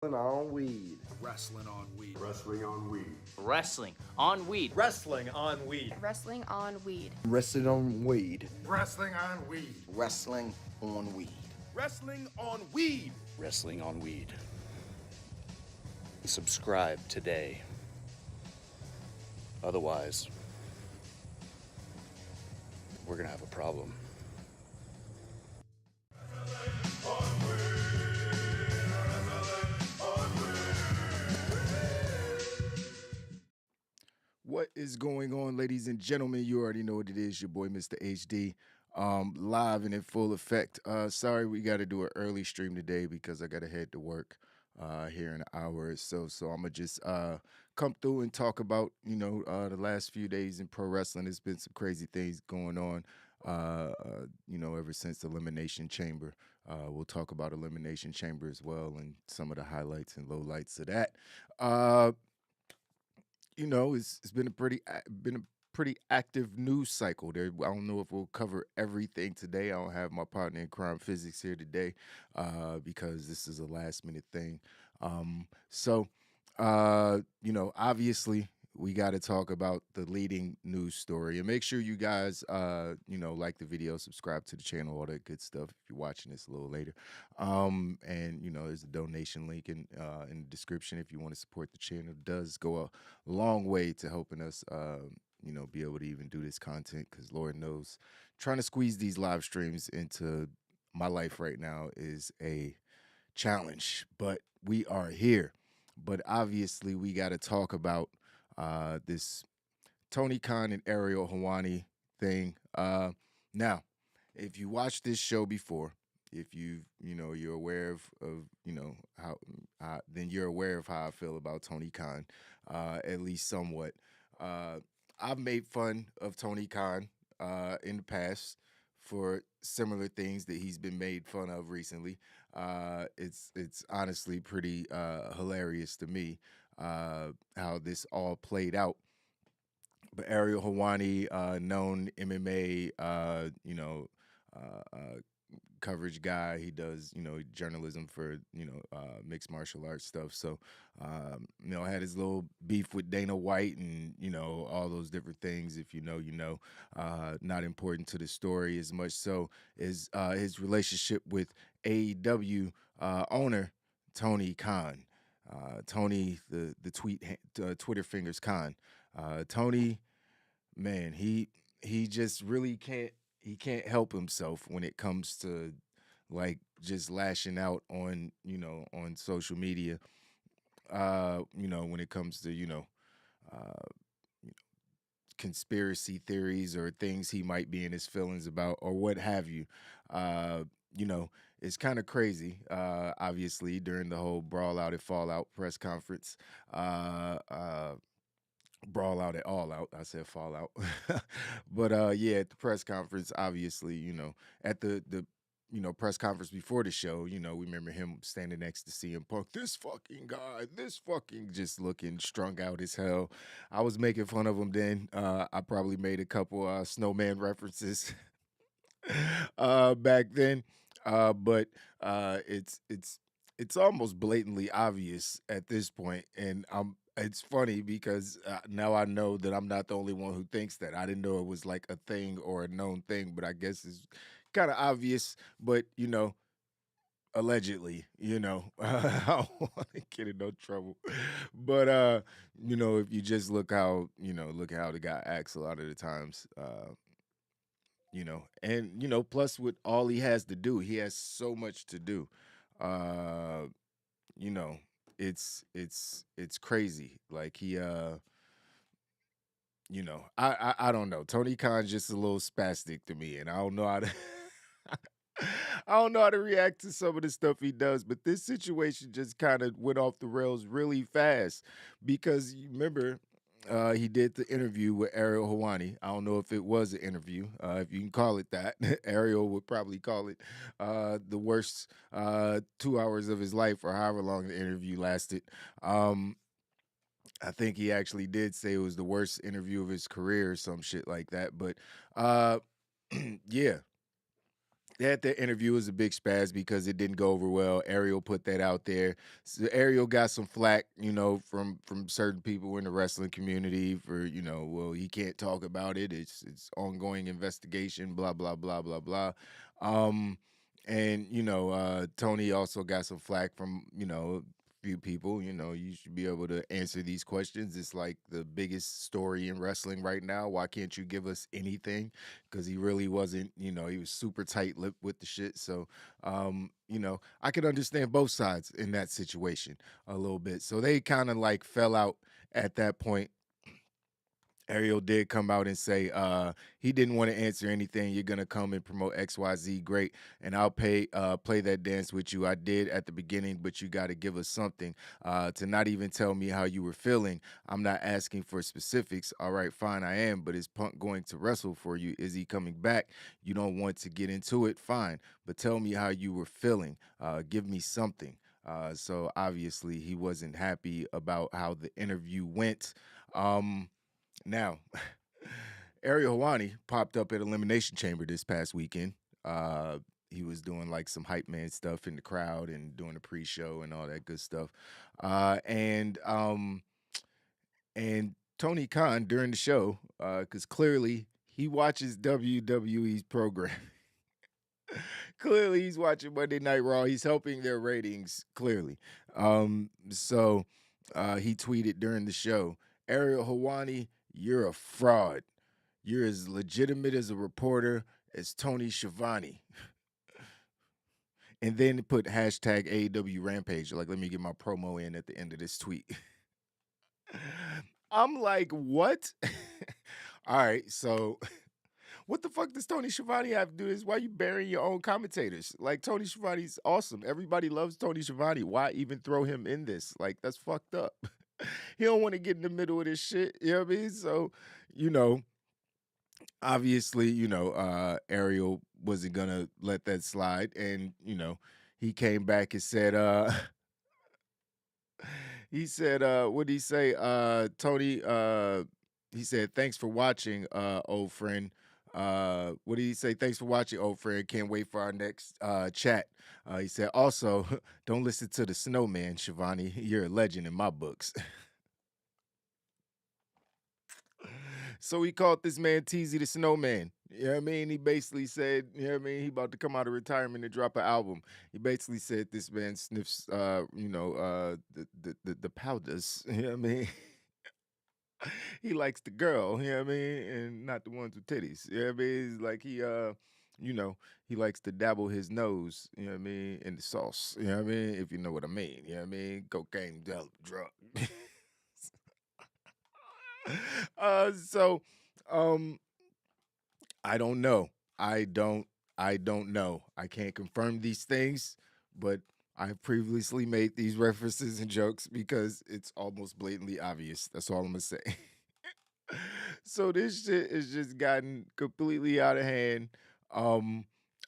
On weed. Wrestling on weed. Wrestling on weed. Wrestling on weed. Wrestling on weed. Wrestling on weed. Wrestling on weed. Wrestling on weed. Wrestling on weed. Wrestling on weed. Wrestling on weed. Subscribe today. Otherwise, we're gonna have a problem. What is going on, ladies and gentlemen? You already know what it is. Your boy, Mr. HD, live and in full effect. Sorry, we got to do an early stream today because I got to head to work here in an hour or so. So I'm going to just come through and talk about, the last few days in pro wrestling. There's been some crazy things going on, ever since Elimination Chamber. We'll talk about Elimination Chamber as well and some of the highlights and lowlights of that. It's been a pretty active news cycle. There, I don't know if we'll cover everything today. I don't have my partner in crime physics here today because this is a last minute thing. Obviously we got to talk about the leading news story and make sure you guys, like the video, subscribe to the channel, all that good stuff. If you're watching this a little later, there's a donation link in the description if you want to support the channel. It does go a long way to helping us, be able to even do this content because Lord knows, trying to squeeze these live streams into my life right now is a challenge. But we are here. But obviously, we got to talk about this Tony Khan and Ariel Helwani thing. Now, if you watched this show before, if you're aware of how, then you're aware of how I feel about Tony Khan, at least somewhat. I've made fun of Tony Khan in the past for similar things that he's been made fun of recently. It's honestly pretty hilarious to me how this all played out. But Ariel Helwani, known MMA, coverage guy. He does, journalism for, mixed martial arts stuff. So, had his little beef with Dana White and, all those different things. If you know, not important to the story as much so as his relationship with AEW owner Tony Khan. Tony, the Twitter fingers Khan. Tony, man, he just really can't help himself when it comes to like just lashing out on on social media. When it comes to conspiracy theories or things he might be in his feelings about or what have you. It's kind of crazy. Obviously, during the whole Brawl Out at Fallout press conference, Brawl Out at All Out. I said Fallout, but at the press conference, obviously, at the press conference before the show, we remember him standing next to CM Punk. This fucking guy, this fucking just looking strung out as hell. I was making fun of him then. I probably made a couple Snowman references back then. But it's almost blatantly obvious at this point, and it's funny because now I know that I'm not the only one who thinks that. I didn't know it was like a thing or a known thing, but I guess it's kind of obvious. But allegedly, I don't want to get in no trouble. But if you just look how the guy acts a lot of the times. Plus with all he has to do, he has so much to do. You know, it's crazy. Like he I don't know. Tony Khan's just a little spastic to me, and I don't know how to I don't know how to react to some of the stuff he does, but this situation just kind of went off the rails really fast because you remember he did the interview with Ariel Helwani. I don't know if it was an interview, if you can call it that. Ariel would probably call it the worst 2 hours of his life or however long the interview lasted. I think he actually did say it was the worst interview of his career or some shit like that. But yeah, They had their interview. It was a big spaz because it didn't go over well. Ariel put that out there. So Ariel got some flack, from certain people in the wrestling community for, well, he can't talk about it. It's ongoing investigation, blah, blah, blah, blah, blah. Um, and Tony also got some flack from, few people. You should be able to answer these questions. It's like the biggest story in wrestling right now. Why can't you give us anything? Because he really wasn't, he was super tight lipped with the shit. So, I could understand both sides in that situation a little bit. So they kind of like fell out at that point. Ariel did come out and say he didn't want to answer anything. You're gonna come and promote XYZ, great, and I'll play that dance with you. I did at the beginning, but you got to give us something. To not even tell me how you were feeling. I'm not asking for specifics. All right, fine, I am. But is Punk going to wrestle for you? Is he coming back? You don't want to get into it, fine. But tell me how you were feeling. Give me something. So obviously he wasn't happy about how the interview went. Now, Ariel Helwani popped up at Elimination Chamber this past weekend. He was doing like some hype man stuff in the crowd and doing a pre-show and all that good stuff. And Tony Khan during the show, because clearly he watches WWE's program. Clearly he's watching Monday Night Raw. He's helping their ratings, clearly. So he tweeted during the show, Ariel Helwani, you're a fraud. You're as legitimate as a reporter as Tony Schiavone. And then put hashtag AEW Rampage. Like, let me get my promo in at the end of this tweet. I'm like, what? All right, so what the fuck does Tony Schiavone have to do this? Why you burying your own commentators? Like, Tony Schiavone's awesome. Everybody loves Tony Schiavone. Why even throw him in this? Like, that's fucked up. He don't want to get in the middle of this shit. You know what I mean? So, obviously, Ariel wasn't gonna let that slide. And, he came back and said, he said, what did he say? Tony, he said, thanks for watching, old friend. What did he say? Thanks for watching, old friend. Can't wait for our next chat. He said, also, don't listen to the Snowman, Schiavone. You're a legend in my books. So he called this man Teezy the Snowman. You know what I mean? He basically said, you know what I mean? He about to come out of retirement and drop an album. He basically said this man sniffs, the powders. You know what I mean? He likes the girl. You know what I mean? And not the ones with titties. You know what I mean? It's like he likes to dabble his nose. You know what I mean? In the sauce. You know what I mean? If you know what I mean. You know what I mean? Cocaine, drug. So I don't know. I don't know. I can't confirm these things, but I've previously made these references and jokes because it's almost blatantly obvious. That's all I'm gonna say. So this shit has just gotten completely out of hand. Um,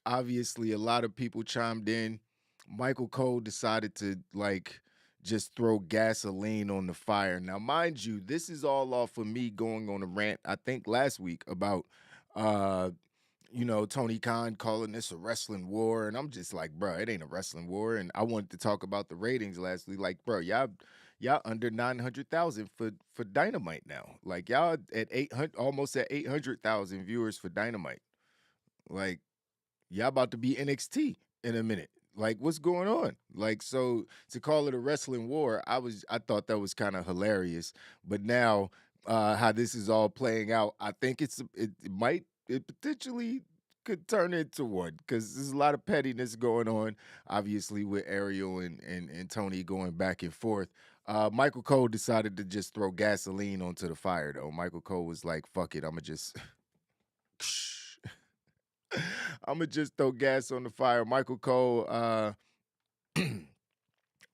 Obviously a lot of people chimed in. Michael Cole decided to like just throw gasoline on the fire. Now, mind you, this is all off of me going on a rant, I think last week about uh Tony Khan calling this a wrestling war. And I'm just like, bro, it ain't a wrestling war. And I wanted to talk about the ratings last week. Like, bro, y'all under 900,000 for Dynamite now. Like, y'all at 800, almost at 800,000 viewers for Dynamite. Like, y'all about to be NXT in a minute. Like, what's going on? Like, so to call it a wrestling war, I thought that was kind of hilarious. But now, how this is all playing out, I think it potentially could turn into one because there's a lot of pettiness going on, obviously with Ariel and Tony going back and forth. Michael Cole decided to just throw gasoline onto the fire, though. Michael Cole was like, "Fuck it, I'ma just." I'm gonna just throw gas on the fire. Michael Cole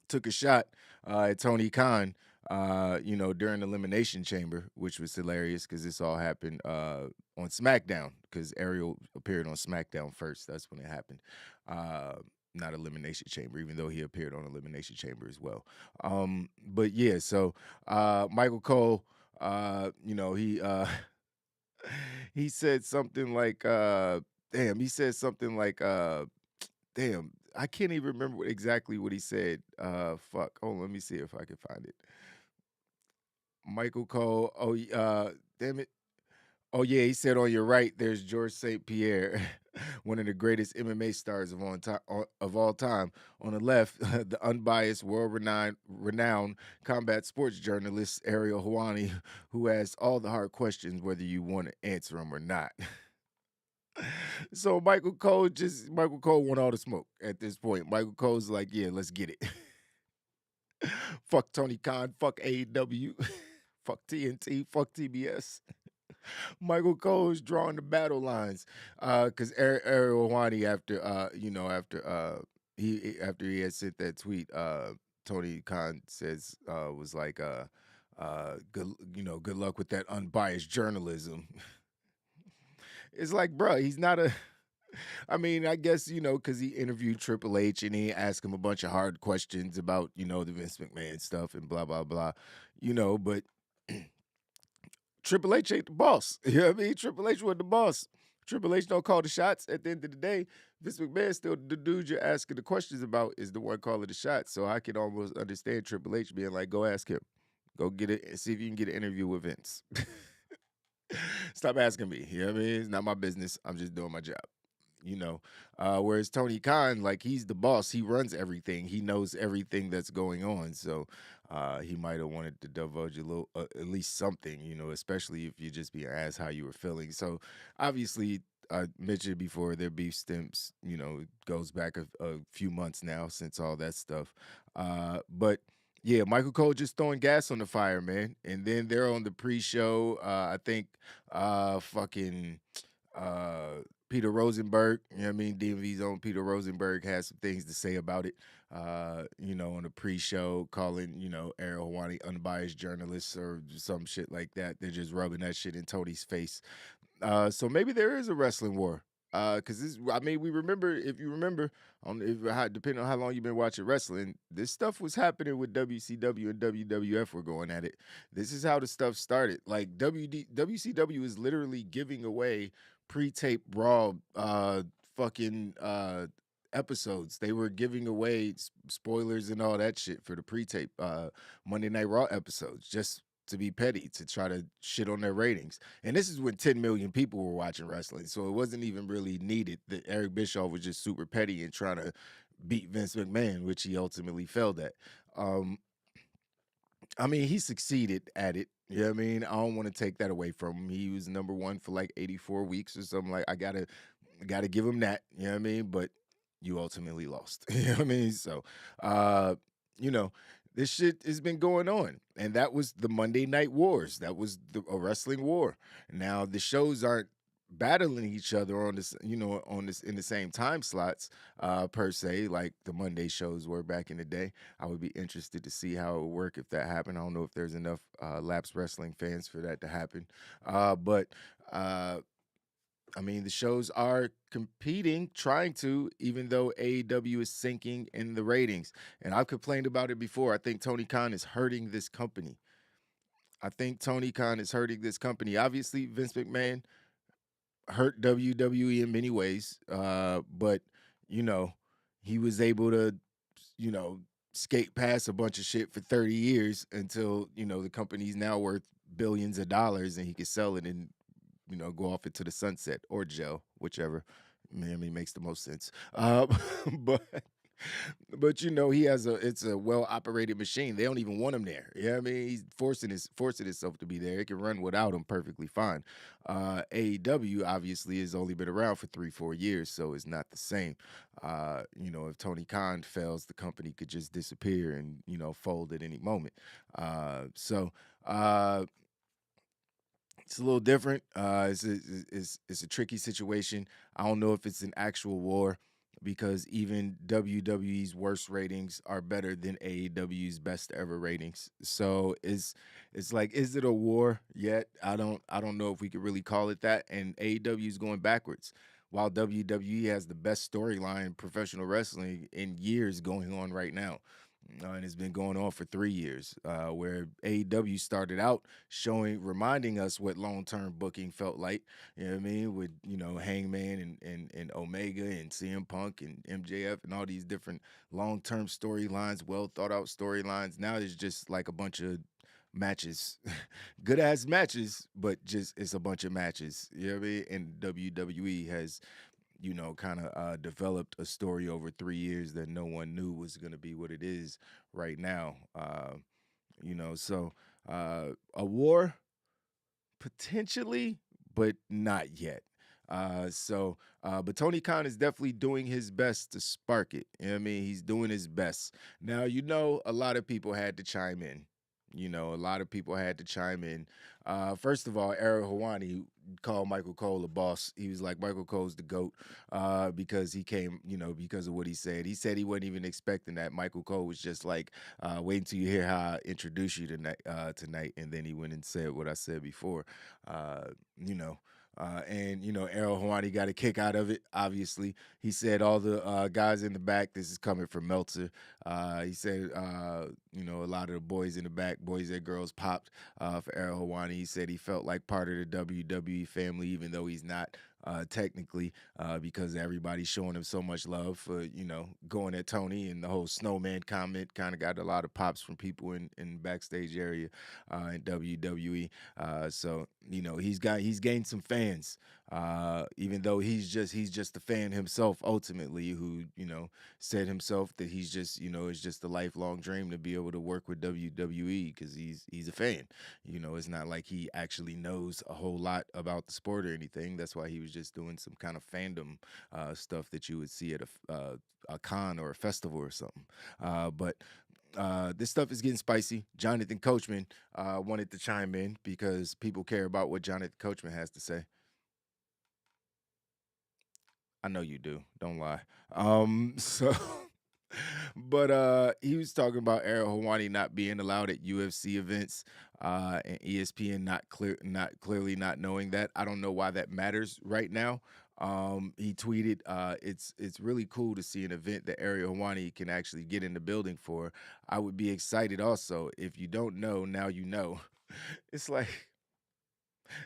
took a shot at Tony Khan, during the Elimination Chamber, which was hilarious because this all happened on SmackDown because Ariel appeared on SmackDown first. That's when it happened. Not Elimination Chamber, even though he appeared on Elimination Chamber as well. But yeah, so Michael Cole, he he said something like damn, he said something like, damn, I can't even remember exactly what he said. Fuck. Hold on, let me see if I can find it. Michael Cole. Oh, damn it. Oh yeah, he said on your right there's George St. Pierre, one of the greatest MMA stars of all time. On the left, the unbiased, renowned combat sports journalist Ariel Helwani, who asks all the hard questions whether you want to answer them or not. So Michael Cole want all the smoke at this point. Michael Cole's like, yeah, let's get it. Fuck Tony Khan, fuck AEW, fuck TNT, fuck TBS. Michael Cole is drawing the battle lines because Ariel Wani after he had sent that tweet, Tony Khan says was like good luck with that unbiased journalism. It's like, bruh, he's not a. I mean, I guess because he interviewed Triple H and he asked him a bunch of hard questions about the Vince McMahon stuff and blah blah blah, but. Triple H ain't the boss. You know what I mean? Triple H wasn't the boss. Triple H don't call the shots. At the end of the day, Vince McMahon still the dude you're asking the questions about is the one calling the shots. So I can almost understand Triple H being like, go ask him. Go get it. See if you can get an interview with Vince. Stop asking me. You know what I mean? It's not my business. I'm just doing my job. Whereas Tony Khan, like, he's the boss. He runs everything. He knows everything that's going on. So he might have wanted to divulge a little, at least something, especially if you just be asked how you were feeling. So obviously, I mentioned before, their beef stems, goes back a few months now since all that stuff. But yeah, Michael Cole just throwing gas on the fire, man. And then they're on the pre-show. I think fucking Peter Rosenberg, you know what I mean? DMV's own Peter Rosenberg has some things to say about it, on the pre-show, calling, Ariel Helwani unbiased journalists or some shit like that. They're just rubbing that shit in Tony's face. So maybe there is a wrestling war. Because we remember, if you remember, depending on how long you've been watching wrestling, this stuff was happening with WCW and WWF were going at it. This is how the stuff started. Like WCW is literally giving away pre-tape Raw fucking episodes. They were giving away spoilers and all that shit for the pre-tape Monday Night Raw episodes just to be petty, to try to shit on their ratings. And this is when 10 million people were watching wrestling, so it wasn't even really needed. That Eric Bischoff was just super petty and trying to beat Vince McMahon, which he ultimately failed at. He succeeded at it. You know what I mean? I don't want to take that away from him. He was number one for like 84 weeks or something. Like, I gotta give him that. You know what I mean? But you ultimately lost. You know what I mean? So, this shit has been going on, and that was the Monday Night Wars. That was a wrestling war. Now the shows aren't battling each other on this, in the same time slots, per se, like the Monday shows were back in the day. I would be interested to see how it would work if that happened. I don't know if there's enough lapsed wrestling fans for that to happen, but. The shows are competing, trying to, even though AEW is sinking in the ratings. And I've complained about it before. I think Tony Khan is hurting this company. Obviously, Vince McMahon hurt WWE in many ways, but, he was able to, skate past a bunch of shit for 30 years until, the company's now worth billions of dollars and he could sell it and go off into the sunset or jail, whichever. Makes the most sense. But it's a well operated machine. They don't even want him there. You know what I mean? He's forcing himself to be there. It can run without him perfectly fine. AEW obviously has only been around for 3-4 years, so it's not the same. If Tony Khan fails, the company could just disappear and fold at any moment. It's a little different. It's a tricky situation. I don't know if it's an actual war because even WWE's worst ratings are better than AEW's best ever ratings. So it's like, is it a war yet? I don't know if we could really call it that. And AEW is going backwards, while WWE has the best storyline in professional wrestling in years going on right now. And it's been going on for 3 years, where AEW started out reminding us what long-term booking felt like. You know what I mean? With Hangman and Omega and CM Punk and MJF and all these different long-term storylines, well thought out storylines. Now it's just like a bunch of matches, good ass matches, but just it's a bunch of matches. You know what I mean? And WWE has kind of developed a story over 3 years that no one knew was going to be what it is right now. So a war potentially, but not yet. But Tony Khan is definitely doing his best to spark it. You know what I mean? He's doing his best. Now, a lot of people had to chime in. A lot of people had to chime in. First of all, Ariel Helwani called Michael Cole a boss. He was like, Michael Cole's the GOAT because he came, because of what he said. He said he wasn't even expecting that. Michael Cole was just like, wait until you hear how I introduce you tonight. And then he went and said what I said before, Ariel Helwani got a kick out of it, obviously. He said all the guys in the back, this is coming from Meltzer. He said, a lot of the boys in the back, boys and girls popped for Ariel Helwani. He said he felt like part of the WWE family, even though he's not technically, because everybody's showing him so much love for, going at Tony, and the whole Snowman comment kind of got a lot of pops from people in backstage area in WWE. So he's gained some fans, even though he's just a fan himself ultimately, who said himself that he's just it's just a lifelong dream to be able to work with WWE because he's a fan. It's not like he actually knows a whole lot about the sport or anything. That's why he was just doing some kind of fandom stuff that you would see at a con or a festival or something. But this stuff is getting spicy. Jonathan Coachman wanted to chime in because people care about what Jonathan Coachman has to say. I know you do. Don't lie. But he was talking about Ariel Helwani not being allowed at UFC events, and ESPN not clearly not knowing that. I don't know why that matters right now. He tweeted, "It's really cool to see an event that Ariel Helwani can actually get in the building for. I would be excited also. If you don't know, now you know." It's like.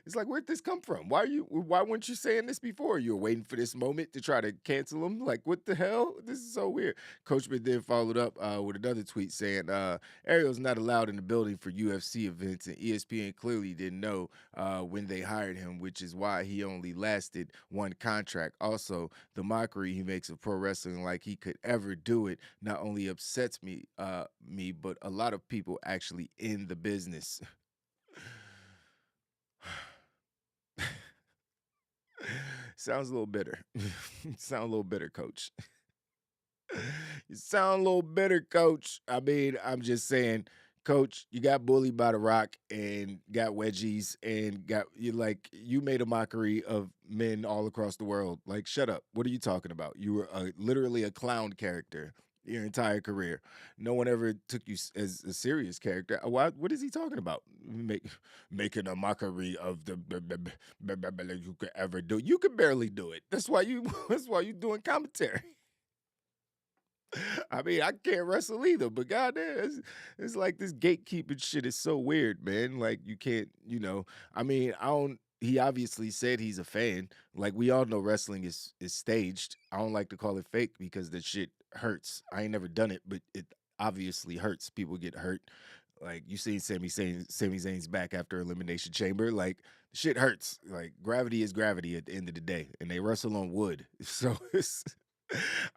It's like, where'd this come from? Why weren't you saying this before? You were waiting for this moment to try to cancel him? Like, what the hell? This is so weird. Coachman then followed up with another tweet saying, Ariel's not allowed in the building for UFC events, and ESPN clearly didn't know when they hired him, which is why he only lasted one contract. Also, the mockery he makes of pro wrestling, like he could ever do it, not only upsets me, but a lot of people actually in the business. Sounds a little bitter. Sound a little bitter, coach. You sound a little bitter, coach. I mean, I'm just saying, coach, you got bullied by The Rock and got wedgies and you made a mockery of men all across the world. Like, shut up. What are you talking about? You were literally a clown character your entire career. No one ever took you as a serious character. What is he talking about? Making a mockery of the you could ever do. You could barely do it. That's why you doing commentary. I mean, I can't wrestle either, but goddamn, it's like this gatekeeping shit is so weird, man. Like you can't, I mean, I don't. He obviously said he's a fan. Like we all know, wrestling is staged. I don't like to call it fake because the shit hurts. I ain't never done it, but it obviously hurts. People get hurt. Like you seen Sami Zayn's back after Elimination Chamber. Like shit hurts. Like gravity is gravity at the end of the day, and they wrestle on wood. So it's.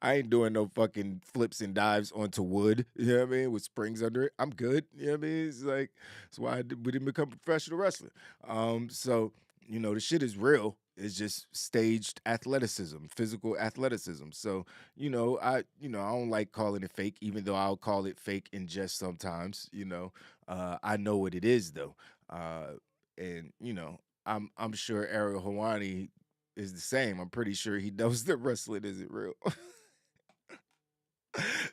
I ain't doing no fucking flips and dives onto wood, you know what I mean, with springs under it. I'm good, you know what I mean? It's like, that's why we didn't become professional wrestling. So, the shit is real. It's just staged athleticism, physical athleticism. So, I don't like calling it fake, even though I'll call it fake in jest sometimes, I know what it is though. And, I'm sure Ariel Helwani is the same. I'm pretty sure he knows that wrestling isn't real.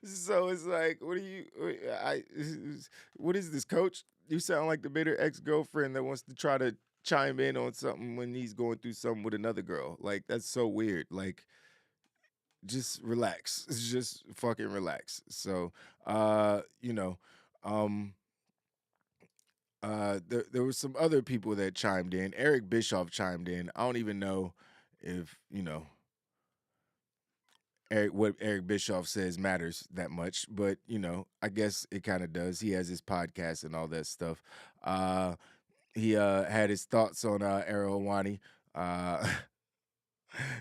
So it's like, what is this, coach? You sound like the bitter ex-girlfriend that wants to try to chime in on something when he's going through something with another girl. Like, that's so weird. Like, just relax. Just fucking relax. So, You know, um, there were some other people that chimed in. Eric Bischoff chimed in. I don't even know if what Eric Bischoff says matters that much, but I guess it kind of does. He has his podcast and all that stuff. He had his thoughts on Ariel Helwani. Uh,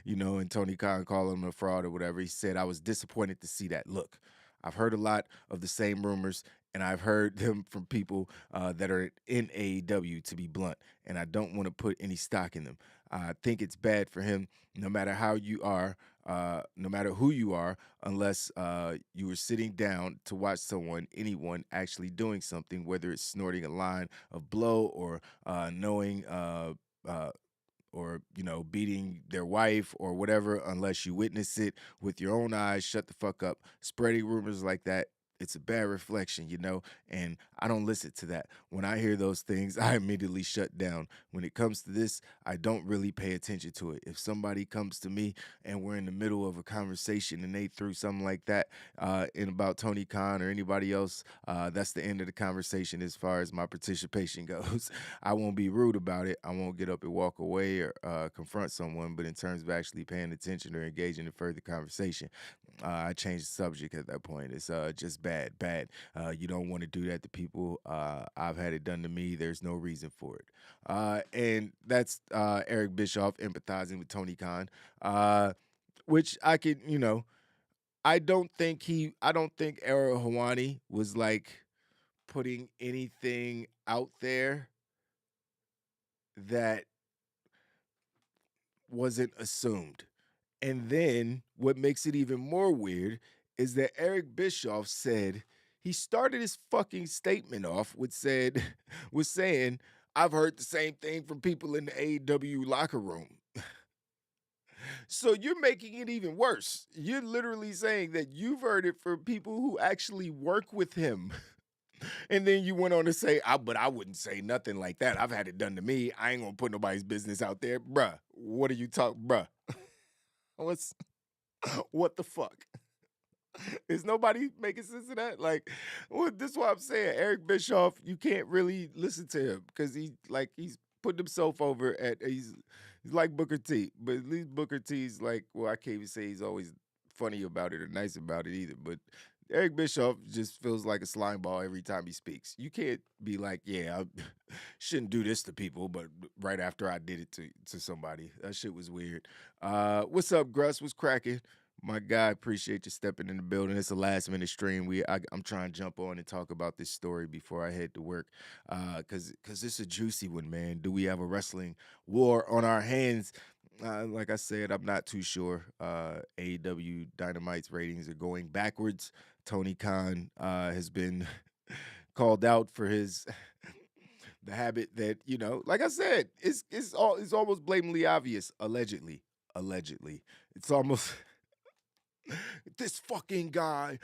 and Tony Khan calling him a fraud or whatever. He said, I was disappointed to see that. Look, I've heard a lot of the same rumors, and I've heard them from people that are in AEW, to be blunt, and I don't want to put any stock in them. I think it's bad for him, no matter how you are, no matter who you are, unless you were sitting down to watch anyone actually doing something, whether it's snorting a line of blow or knowing or beating their wife or whatever, unless you witness it with your own eyes. Shut the fuck up. Spreading rumors like that, it's a bad reflection, and I don't listen to that. When I hear those things, I immediately shut down. When it comes to this, I don't really pay attention to it. If somebody comes to me and we're in the middle of a conversation and they threw something like that in about Tony Khan or anybody else, that's the end of the conversation as far as my participation goes. I won't be rude about it. I won't get up and walk away or confront someone, but in terms of actually paying attention or engaging in further conversation, I changed the subject at that point. It's just bad. You don't want to do that to people. I've had it done to me. There's no reason for it. And that's Eric Bischoff empathizing with Tony Khan, which I could, I don't think Ariel Helwani was like putting anything out there that wasn't assumed. And then what makes it even more weird is that Eric Bischoff said he started his fucking statement off with saying, I've heard the same thing from people in the AEW locker room. So you're making it even worse. You're literally saying that you've heard it from people who actually work with him. And then you went on to say, but I wouldn't say nothing like that. I've had it done to me. I ain't gonna put nobody's business out there. Bruh, what are you talking, bruh? What the fuck? Is nobody making sense of that? Like, this is what I'm saying. Eric Bischoff, you can't really listen to him because he's putting himself over he's like Booker T, but at least Booker T's like, well, I can't even say he's always funny about it or nice about it either, but Eric Bischoff just feels like a slime ball every time he speaks. You can't be like, yeah, I shouldn't do this to people, but right after I did it to somebody. That shit was weird. What's up, Gruss? What's cracking? My guy, appreciate you stepping in the building. It's a last minute stream. I'm trying to jump on and talk about this story before I head to work, cause it's a juicy one, man. Do we have a wrestling war on our hands? Like I said, I'm not too sure. AEW Dynamite's ratings are going backwards. Tony Khan has been called out for his the habit that like I said, it's almost blatantly obvious. Allegedly, it's almost. This fucking guy,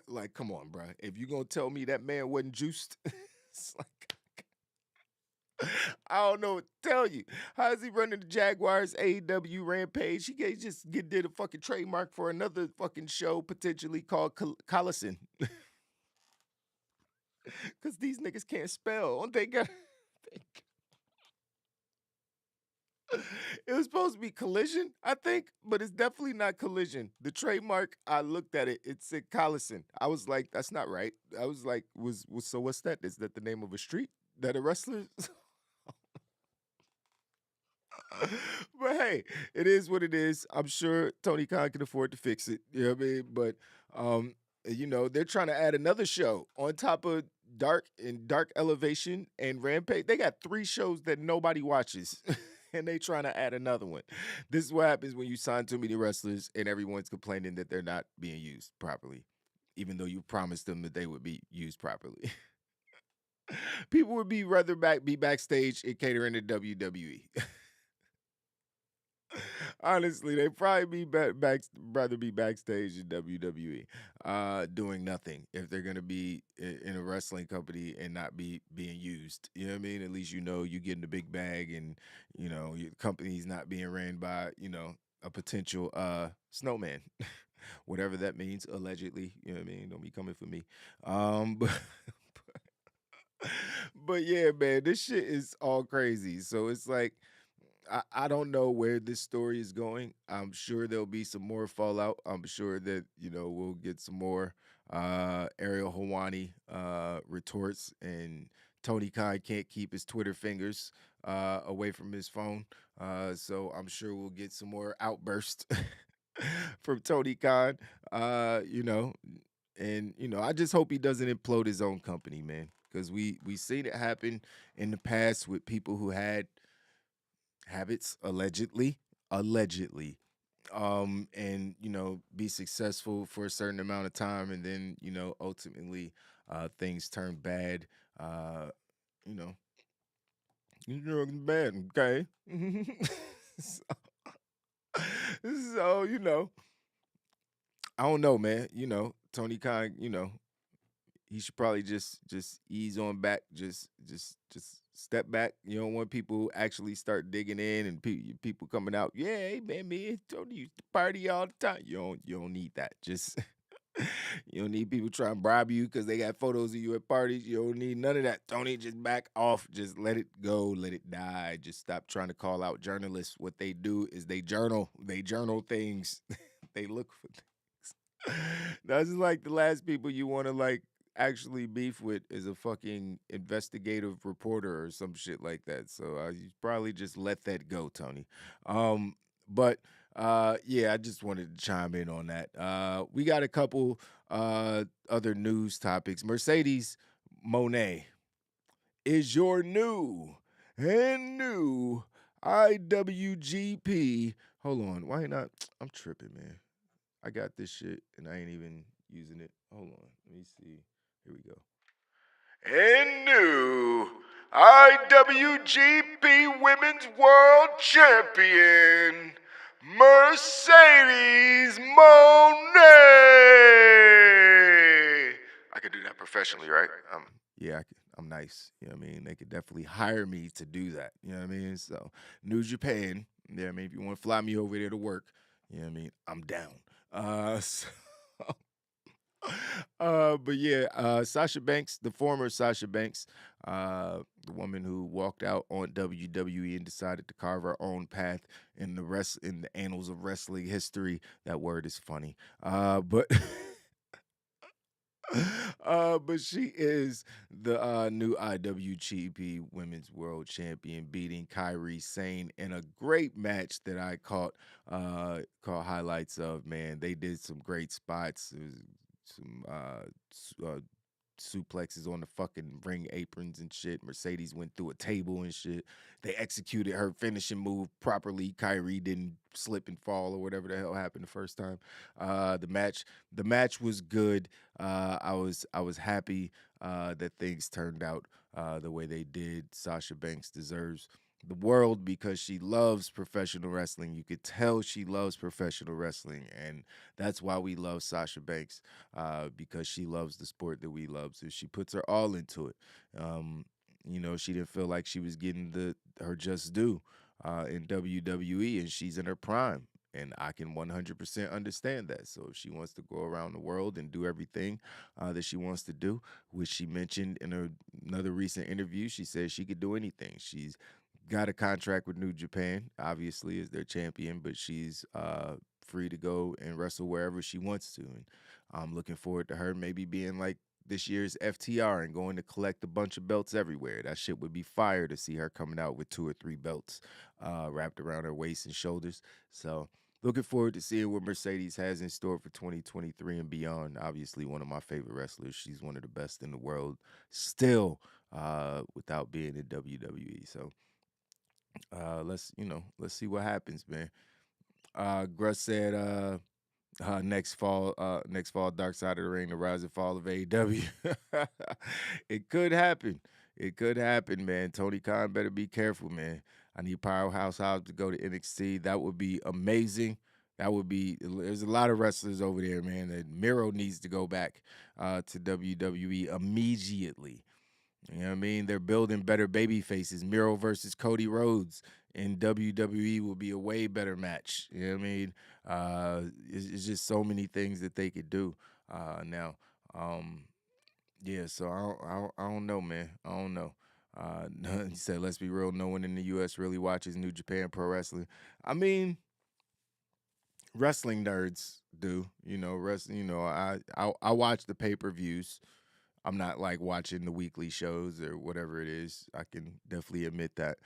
like, come on, bro. If you're gonna tell me that man wasn't juiced, it's like, I don't know what to tell you. How is he running the Jaguars AEW Rampage? He just did a fucking trademark for another fucking show potentially called Collison. Because these niggas can't spell. They got. It was supposed to be Collision, I think, but it's definitely not Collision. The trademark, I looked at it, it said Collison. I was like, that's not right. I was like, so what's that? Is that the name of a street that a wrestler? But hey, it is what it is. I'm sure Tony Khan can afford to fix it. You know what I mean? But they're trying to add another show on top of Dark Elevation and Rampage. They got 3 shows that nobody watches. And they trying to add another one. This is what happens when you sign too many wrestlers and everyone's complaining that they're not being used properly, even though you promised them that they would be used properly. People would be backstage and catering to WWE. Honestly, they probably rather be backstage in WWE, doing nothing if they're gonna be in a wrestling company and not be being used. You know what I mean? At least you getting the big bag, and your company's not being ran by a potential Snowman. whatever that means, allegedly. You know what I mean? Don't be coming for me. But but yeah, man, this shit is all crazy. So it's like I don't know where this story is going. I'm sure there'll be some more fallout. I'm sure that, we'll get some more Ariel Helwani retorts, and Tony Khan can't keep his Twitter fingers away from his phone. So I'm sure we'll get some more outbursts from Tony Khan. And I just hope he doesn't implode his own company, man, because we seen it happen in the past with people who had habits, allegedly, and be successful for a certain amount of time, and then ultimately things turn bad. uh you know you're bad, okay. so, so I don't know, man. Tony Khan, he should probably just ease on back, just step back. You don't want people who actually start digging in, and people coming out. Yeah, hey man, me and Tony used to party all the time. You don't need that. Just you don't need people trying to bribe you because they got photos of you at parties. You don't need none of that. Tony, just back off. Just let it go. Let it die. Just stop trying to call out journalists. What they do is they journal. They journal things. They look for things. That's like the last people you want to like actually beef with is a fucking investigative reporter or some shit like that. So you probably just let that go, Tony. But yeah, I just wanted to chime in on that. We got a couple other news topics. Mercedes Monet is your new IWGP. Hold on, why not? I'm tripping, man. I got this shit and I ain't even using it. Hold on, let me see. Here we go. And new IWGP Women's World Champion, Mercedes Monet. I could do that professionally, right? Yeah, I'm nice. You know what I mean? They could definitely hire me to do that. You know what I mean? So, New Japan. Yeah, I mean, if you want to fly me over there to work, you know what I mean? I'm down. So, but yeah, Sasha Banks, the former Sasha Banks, the woman who walked out on WWE and decided to carve her own path in the annals of wrestling history. That word is funny. But but she is the new IWGP Women's World Champion, beating Kairi Sane in a great match that I caught highlights of. Man, they did some great spots. There was some suplexes on the fucking ring aprons and shit. Mercedes went through a table and shit. They executed her finishing move properly. Kyrie didn't slip and fall or whatever the hell happened the first time. The match was good. I was happy that things turned out the way they did. Sasha Banks deserves the world because she loves professional wrestling. You could tell she loves professional wrestling, and that's why we love Sasha Banks, because she loves the sport that we love. So she puts her all into it. She didn't feel like she was getting her just due in WWE, and she's in her prime. And I can 100% understand that. So if she wants to go around the world and do everything that she wants to do, which she mentioned in another recent interview, she says she could do anything. She's got a contract with New Japan, obviously, as their champion, but she's free to go and wrestle wherever she wants to. And I'm looking forward to her maybe being like this year's FTR and going to collect a bunch of belts everywhere. That shit would be fire to see her coming out with 2 or 3 belts wrapped around her waist and shoulders. So looking forward to seeing what Mercedes has in store for 2023 and beyond. Obviously, one of my favorite wrestlers. She's one of the best in the world still, without being in WWE. So let's see what happens, man. Gruss said next fall, Dark Side of the Ring, the rise and fall of AEW. It could happen. It could happen, man. Tony Khan better be careful, man. I need Powerhouse Hobbs to go to NXT. That would be amazing. There's a lot of wrestlers over there, man. That Miro needs to go back to WWE immediately. You know what I mean? They're building better baby faces. Miro versus Cody Rhodes in WWE will be a way better match. You know what I mean? It's just so many things that they could do now. Um, yeah, so I don't know, man. I don't know. He said, "Let's be real. No one in the U.S. really watches New Japan Pro Wrestling." I mean, wrestling nerds do. You know, wrestling. You know, I watch the pay-per-views. I'm not like watching the weekly shows or whatever it is. I can definitely admit that.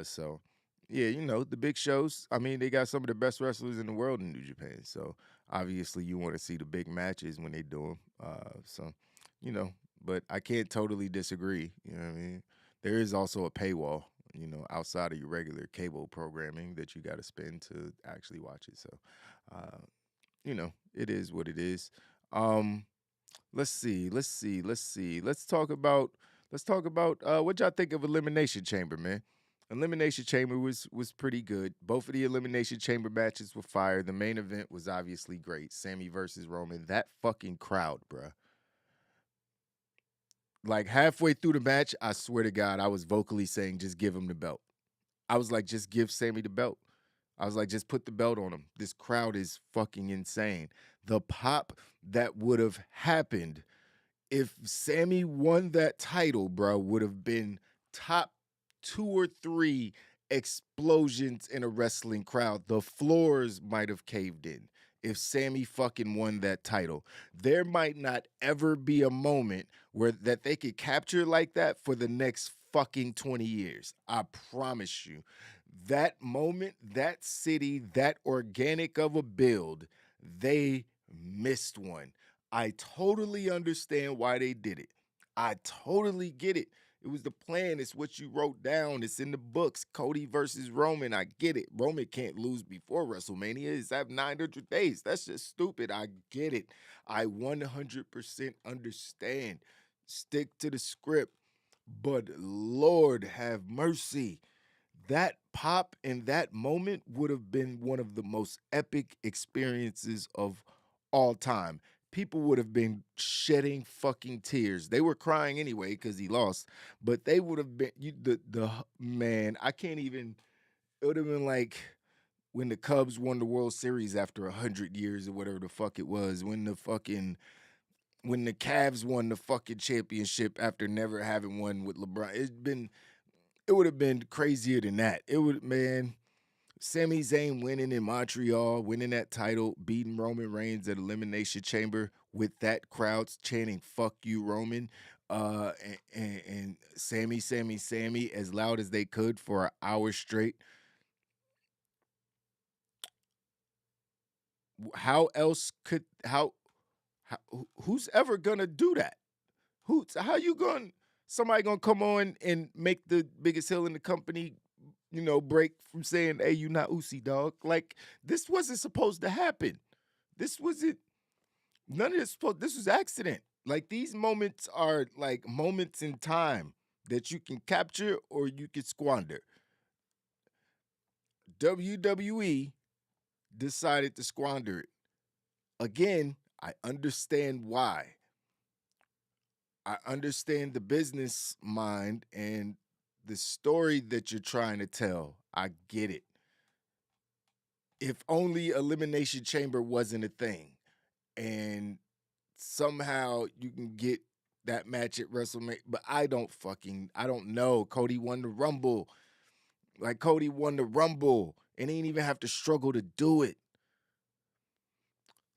So yeah, you know, the big shows. I mean, they got some of the best wrestlers in the world in New Japan. So obviously, you want to see the big matches when they do them. So you know, but I can't totally disagree. You know what I mean? There is also a paywall, you know, outside of your regular cable programming that you got to spend to actually watch it. So, uh, you know, it is what it is. Um, let's see, let's see, let's see. Let's talk about what y'all think of Elimination Chamber, man. Elimination Chamber was pretty good. Both of the Elimination Chamber matches were fire. The main event was obviously great. Sammy versus Roman. That fucking crowd, bruh. Like halfway through the match, I swear to God, I was vocally saying, just give him the belt. I was like, just give Sammy the belt. I was like, just put the belt on him. This crowd is fucking insane. The pop that would have happened if Sammy won that title, bro, would have been top 2 or 3 explosions in a wrestling crowd. The floors might have caved in if Sammy fucking won that title. There might not ever be a moment where that they could capture like that for the next fucking 20 years. I promise you. That moment, that city, that organic of a build, they missed one. I totally understand why they did it. I totally get it. It was the plan. It's what you wrote down. It's in the books. Cody versus Roman. I get it. Roman can't lose before WrestleMania. It's have 900 days. That's just stupid. I get it. I 100% understand. Stick to the script. But Lord have mercy. That pop in that moment would have been one of the most epic experiences of all time. People would have been shedding fucking tears. They were crying anyway because he lost, but they would have been the man. I can't even. It would have been like when the Cubs won the World Series after 100 years or whatever the fuck it was. When the Cavs won the fucking championship after never having one with LeBron. It would have been crazier than that. It would, man. Sami Zayn winning in Montreal, winning that title, beating Roman Reigns at Elimination Chamber with that crowd chanting "Fuck you, Roman," and Sammy, Sammy, Sammy as loud as they could for an hour straight. How else could how who's ever gonna do that? How you going? Somebody gonna come on and make the biggest hill in the company, you know, break from saying, "Hey, you not Usi, dog." Like this wasn't supposed to happen. This wasn't. None of this supposed. This was accident. Like these moments are like moments in time that you can capture or you can squander. WWE decided to squander it. Again, I understand why. I understand the business mind and the story that you're trying to tell. I get it. If only Elimination Chamber wasn't a thing and somehow you can get that match at WrestleMania, but I don't know. Cody won the Rumble. Like Cody won the Rumble and he didn't even have to struggle to do it.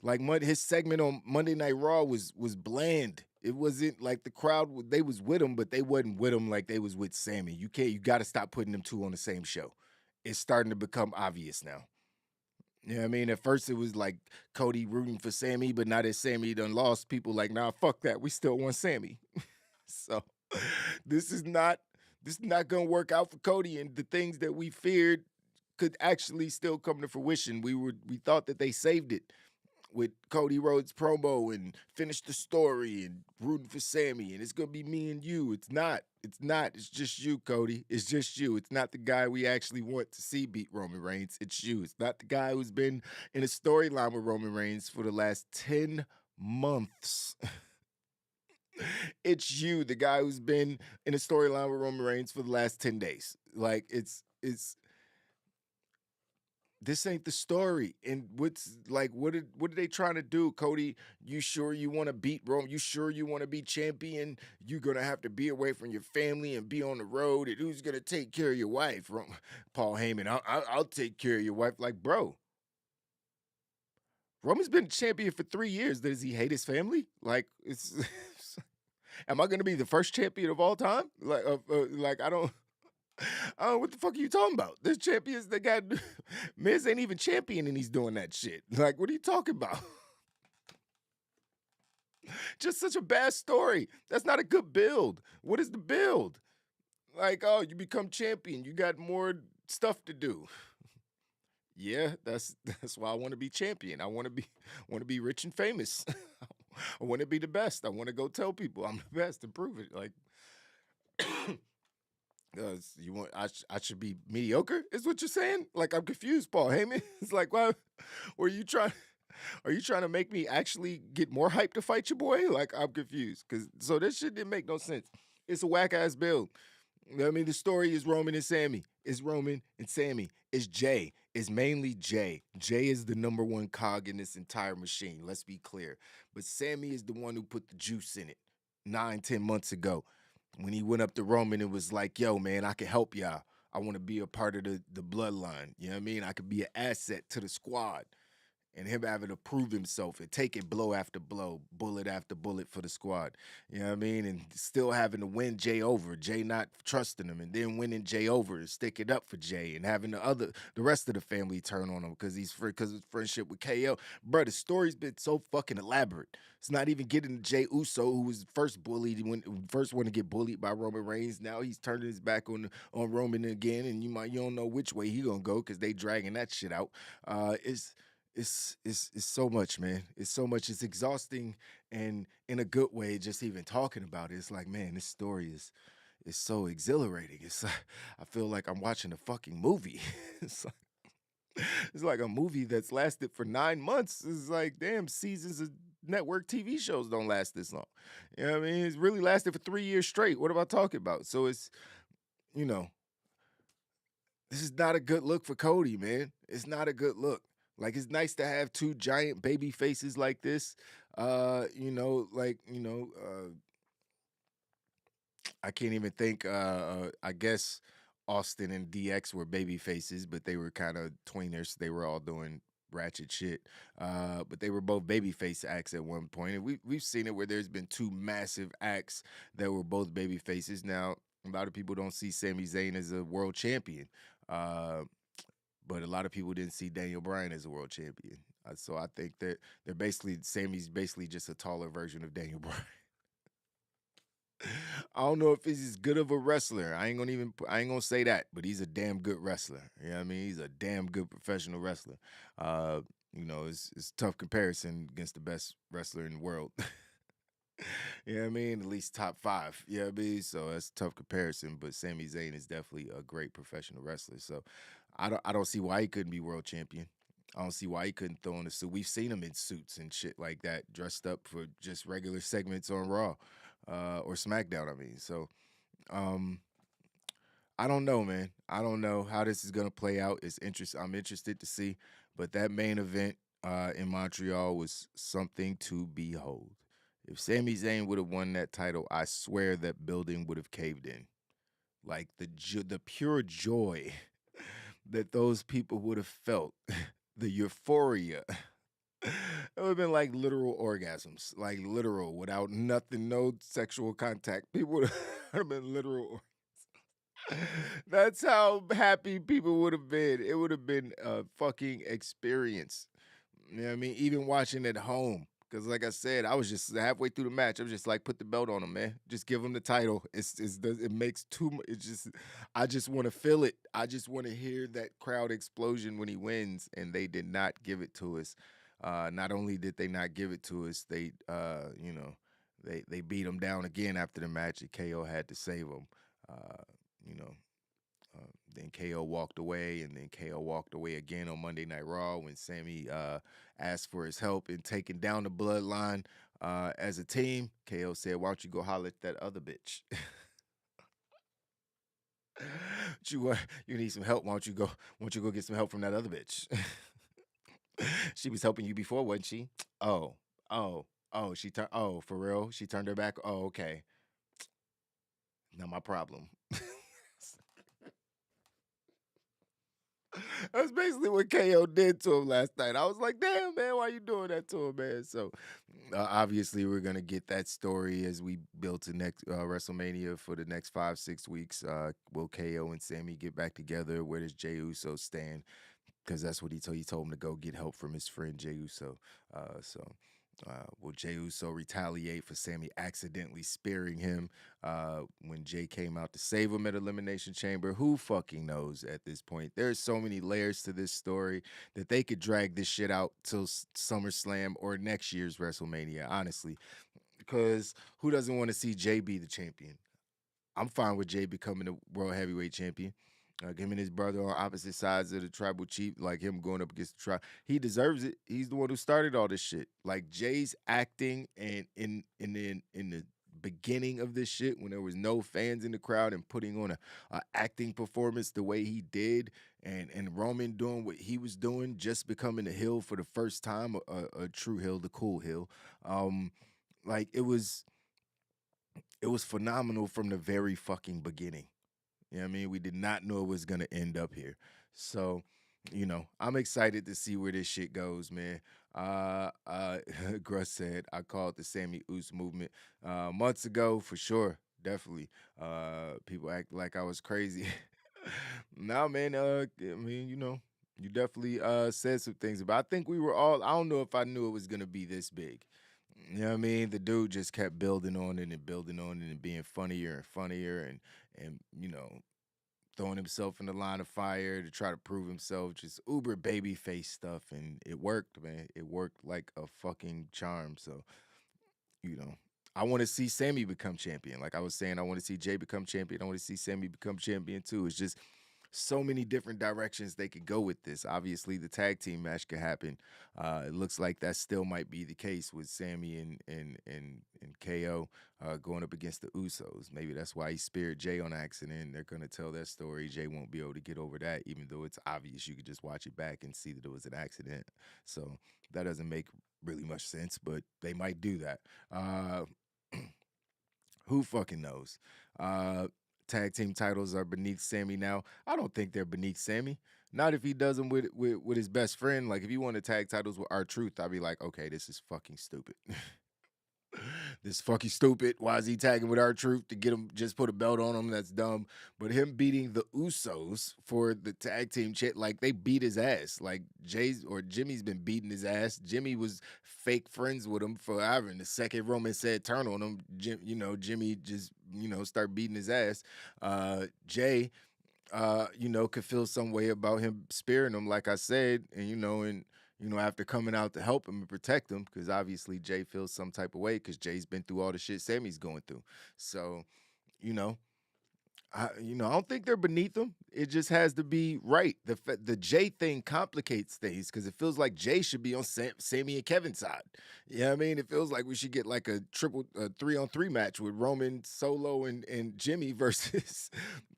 Like his segment on Monday Night Raw was bland. It wasn't like the crowd. They was with him, but they wasn't with him like they was with Sammy. You can't. You got to stop putting them two on the same show. It's starting to become obvious now. You know what I mean? At first it was like Cody rooting for Sammy, but now that Sammy done lost, people like, nah, fuck that. We still want Sammy. So this is not gonna work out for Cody. And the things that we feared could actually still come to fruition. We thought that they saved it with Cody Rhodes promo and finish the story and rooting for Sammy and it's gonna be me and you. It's not. It's not. It's just you, Cody. It's just you. It's not the guy we actually want to see beat Roman Reigns. It's you. It's not the guy who's been in a storyline with Roman Reigns for the last 10 months. It's you, the guy who's been in a storyline with Roman Reigns for the last 10 days. Like it's this ain't the story. And what's like, what are they trying to do? Cody, you sure you want to beat Rome? You sure you want to be champion? You're gonna have to be away from your family and be on the road. And who's gonna take care of your wife? Paul Heyman, I'll take care of your wife. Like, bro, Roman's been champion for 3 years. Does he hate his family? Like, it's. Am I gonna be the first champion of all time? Like I don't. What the fuck are you talking about? There's champions that got Miz ain't even champion and he's doing that shit. Like, what are you talking about? Just such a bad story. That's not a good build. What is the build? Like, oh, you become champion. You got more stuff to do. Yeah, that's why I want to be champion. I want to be rich and famous. I want to be the best. I want to go tell people I'm the best and prove it. Like, you want I should be mediocre? Is what you're saying? Like, I'm confused, Paul Heyman. It's like, why were you trying? Are you trying to make me actually get more hype to fight your boy? Like, I'm confused. So this shit didn't make no sense. It's a whack ass build. I mean, the story is Roman and Sammy. It's Roman and Sammy. It's Jay. It's mainly Jay. Jay is the number one cog in this entire machine. Let's be clear. But Sammy is the one who put the juice in it 9-10 months ago. When he went up to Roman and was like, yo, man, I can help y'all. I want to be a part of the bloodline. You know what I mean? I could be an asset to the squad. And him having to prove himself and taking blow after blow, bullet after bullet for the squad. You know what I mean? And still having to win Jay over, Jay not trusting him, and then winning Jay over and sticking up for Jay, and having the rest of the family turn on him because of his friendship with KO. Bro, the story's been so fucking elaborate. It's not even getting to Jay Uso, who was first bullied, first one to get bullied by Roman Reigns. Now he's turning his back on Roman again, and you don't know which way he gonna go because they dragging that shit out. It's so much, man. It's so much. It's exhausting, and in a good way. Just even talking about it, it's like, man, this story is so exhilarating. It's like, I feel like I'm watching a fucking movie. It's like a movie that's lasted for 9 months. It's like, damn, seasons of network TV shows don't last this long. You know what I mean? It's really lasted for 3 years straight. What am I talking about? So it's, this is not a good look for Cody, man. It's not a good look. Like, it's nice to have two giant baby faces like this. I can't even think. I guess Austin and DX were baby faces, but they were kind of tweeners. They were all doing ratchet shit. But they were both baby face acts at one point. And we've seen it where there's been two massive acts that were both baby faces. Now, a lot of people don't see Sami Zayn as a world champion. But a lot of people didn't see Daniel Bryan as a world champion. So I think that Sammy's basically just a taller version of Daniel Bryan. I don't know if he's as good of a wrestler. I ain't gonna say that, but he's a damn good wrestler. You know what I mean? He's a damn good professional wrestler. It's a tough comparison against the best wrestler in the world. You know what I mean? At least top 5. You know what I mean? So that's a tough comparison, but Sami Zayn is definitely a great professional wrestler. So I don't see why he couldn't be world champion. I don't see why he couldn't throw in a suit. We've seen him in suits and shit like that, dressed up for just regular segments on Raw or SmackDown, I mean. So I don't know, man. I don't know how this is going to play out. I'm interested to see. But that main event in Montreal was something to behold. If Sami Zayn would have won that title, I swear that building would have caved in. Like, the pure joy that those people would have felt, the euphoria. It would have been like literal orgasms, like literal, without nothing, no sexual contact. People would have been literal orgasms. That's how happy people would have been. It would have been a fucking experience. You know what I mean? Even watching at home. Because like I said, I was just halfway through the match. I was just like, put the belt on him, man. Just give him the title. It makes too much. I just want to feel it. I just want to hear that crowd explosion when he wins. And they did not give it to us. Not only did they not give it to us, they beat him down again after the match. And KO had to save him. Then KO walked away, and then KO walked away again on Monday Night Raw when Sammy asked for his help in taking down the Bloodline as a team. KO said, why don't you go holler at that other bitch? you need some help? Why don't you go get some help from that other bitch? She was helping you before, wasn't she? Oh, oh, oh, she turned. Oh, for real? She turned her back. Oh, okay. Not my problem. That's basically what KO did to him last night. I was like, damn, man, why you doing that to him, man? So, obviously, we're going to get that story as we build to next WrestleMania for the next 5-6 weeks. Will KO and Sammy get back together? Where does Jey Uso stand? Because that's what he told. He told him to go get help from his friend Jey Uso. Will Jey Uso retaliate for Sammy accidentally spearing him when Jey came out to save him at Elimination Chamber? Who fucking knows at this point? There's so many layers to this story that they could drag this shit out till SummerSlam or next year's WrestleMania, honestly. Because who doesn't want to see Jey be the champion? I'm fine with Jey becoming the World Heavyweight Champion. Him and his brother on opposite sides of the tribal chief, like him going up against the tribe. He deserves it. He's the one who started all this shit. Like Jay's acting and in the beginning of this shit when there was no fans in the crowd and putting on a acting performance the way he did, and Roman doing what he was doing, just becoming a heel for the first time, a true heel, the cool heel. Like it was phenomenal from the very fucking beginning. You know what I mean? We did not know it was going to end up here. So, I'm excited to see where this shit goes, man. Gruss said, I called the Sammy Oos movement months ago, for sure. Definitely. People act like I was crazy. Nah, man, I mean, you definitely said some things about I think we were all, I don't know if I knew it was going to be this big. You know what I mean? The dude just kept building on it and building on it and being funnier and funnier and throwing himself in the line of fire to try to prove himself, just uber baby face stuff, and it worked, man. It worked like a fucking charm. So, you know, I want to see Sammy become champion. Like I was saying, I want to see Jay become champion. I want to see Sammy become champion too. It's just so many different directions they could go with this. Obviously, the tag team match could happen. It looks like that still might be the case with Sammy and KO going up against the Usos. Maybe that's why he speared Jay on accident. They're gonna tell that story. Jay won't be able to get over that, even though it's obvious. You could just watch it back and see that it was an accident. So that doesn't make really much sense, but they might do that. Who fucking knows? Tag team titles are beneath Sammy now. I don't think they're beneath Sammy. Not if he does them with his best friend. Like if he wanted tag titles with R-Truth, I'd be like, okay, this is fucking stupid. This fucking stupid. Why is he tagging with R-Truth to get him, just put a belt on him? That's dumb. But him beating the Usos for the tag team shit, like they beat his ass. Like Jimmy's been beating his ass. Jimmy was fake friends with him forever. And the second Roman said turn on him, Jimmy just, start beating his ass. Jay, could feel some way about him spearing him, like I said, and after coming out to help him and protect him, because obviously Jay feels some type of way because Jay's been through all the shit Sammy's going through. So, you know, I don't think they're beneath them. It just has to be right. The Jay thing complicates things because it feels like Jay should be on Sammy and Kevin's side. You know what I mean? It feels like we should get like a 3-on-3 match with Roman, Solo, and Jimmy versus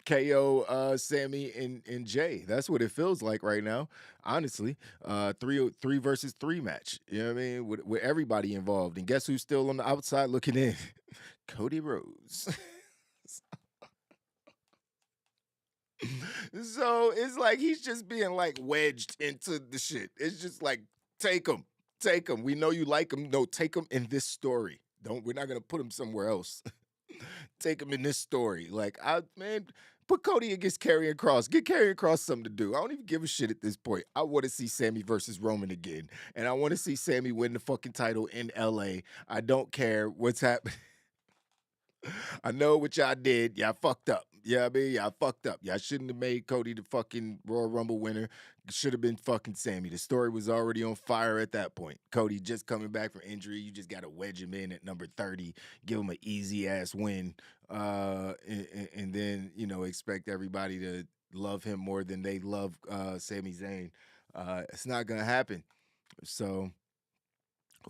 KO, Sammy, and Jay. That's what it feels like right now. Honestly, 3 versus 3 match. You know what I mean? With everybody involved. And guess who's still on the outside looking in? Cody Rhodes. So it's like he's just being like wedged into the shit. It's just like, take him. We know you like him. No, take him in this story. We're not gonna put him somewhere else. Take him in this story. Like, put Cody against Karrion Kross. Get Karrion Kross something to do. I don't even give a shit at this point. I want to see Sammy versus Roman again. And I want to see Sammy win the fucking title in LA. I don't care what's happening. I know what y'all did. Y'all fucked up. Yeah, I mean, y'all fucked up. Y'all shouldn't have made Cody the fucking Royal Rumble winner. Should have been fucking Sammy. The story was already on fire at that point. Cody just coming back from injury. You just got to wedge him in at number 30, give him an easy ass win, and then expect everybody to love him more than they love Sami Zayn. It's not gonna happen. So.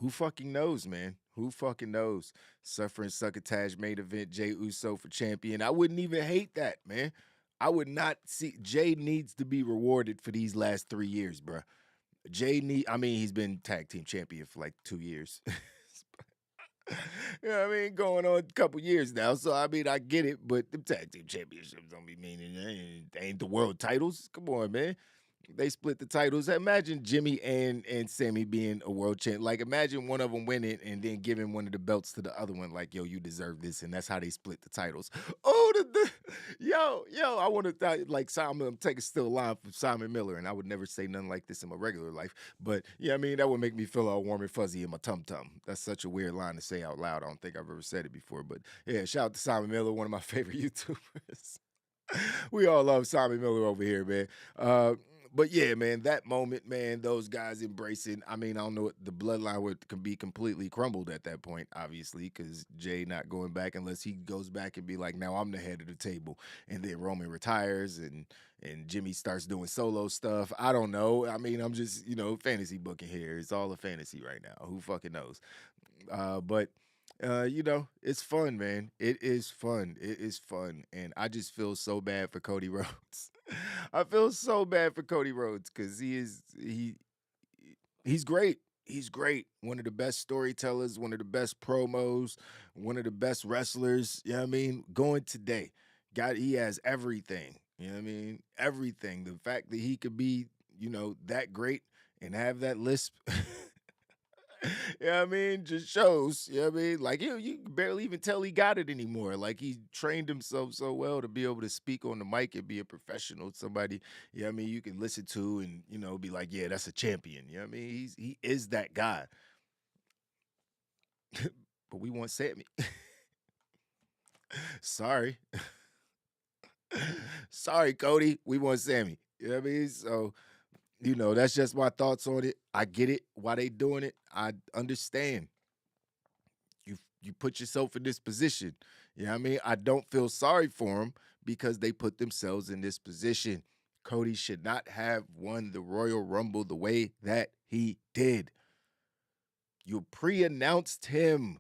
Who fucking knows, man? Who fucking knows? Suffering Succotash main event, Jey Uso for champion. I wouldn't even hate that, man. I would not see Jay needs to be rewarded for these last 3 years, bruh. I mean, he's been tag team champion for like 2 years. You know what I mean? Going on a couple years now. So I mean, I get it, but the tag team championships don't be meaning they ain't the world titles. Come on, man. They split the titles. Imagine Jimmy and Sammy being a world champ. Like, imagine one of them winning and then giving one of the belts to the other one. Like, yo, you deserve this, and that's how they split the titles. Oh, yo, I want to like Simon. I'm taking still a line from Simon Miller, and I would never say nothing like this in my regular life. But yeah, I mean, that would make me feel all warm and fuzzy in my tum tum. That's such a weird line to say out loud. I don't think I've ever said it before. But yeah, shout out to Simon Miller, one of my favorite YouTubers. We all love Simon Miller over here, man. But yeah, man, that moment, man, those guys embracing. I mean, I don't know what the bloodline can be completely crumbled at that point, obviously, because Jay not going back unless he goes back and be like, now I'm the head of the table, and then Roman retires and Jimmy starts doing solo stuff. I don't know. I mean, I'm just fantasy booking here. It's all a fantasy right now. Who fucking knows? But it's fun, man. It is fun. It is fun. And I just feel so bad for Cody Rhodes. I feel so bad for Cody Rhodes because he's great. He's great. One of the best storytellers, one of the best promos, one of the best wrestlers. You know what I mean? Going today. He has everything. You know what I mean? Everything. The fact that he could be, that great and have that lisp. You know what I mean? Just shows, you know what I mean? Like, you can barely even tell he got it anymore. Like, he trained himself so well to be able to speak on the mic and be a professional, somebody, you know what I mean, you can listen to and, be like, yeah, that's a champion. You know what I mean? He is that guy. But we want Sammy. Sorry. Sorry, Cody. We want Sammy. You know what I mean? So, that's just my thoughts on it. I get it. Why they doing it? I understand. You put yourself in this position. You know what I mean? I don't feel sorry for them because they put themselves in this position. Cody should not have won the Royal Rumble the way that he did. You pre-announced him.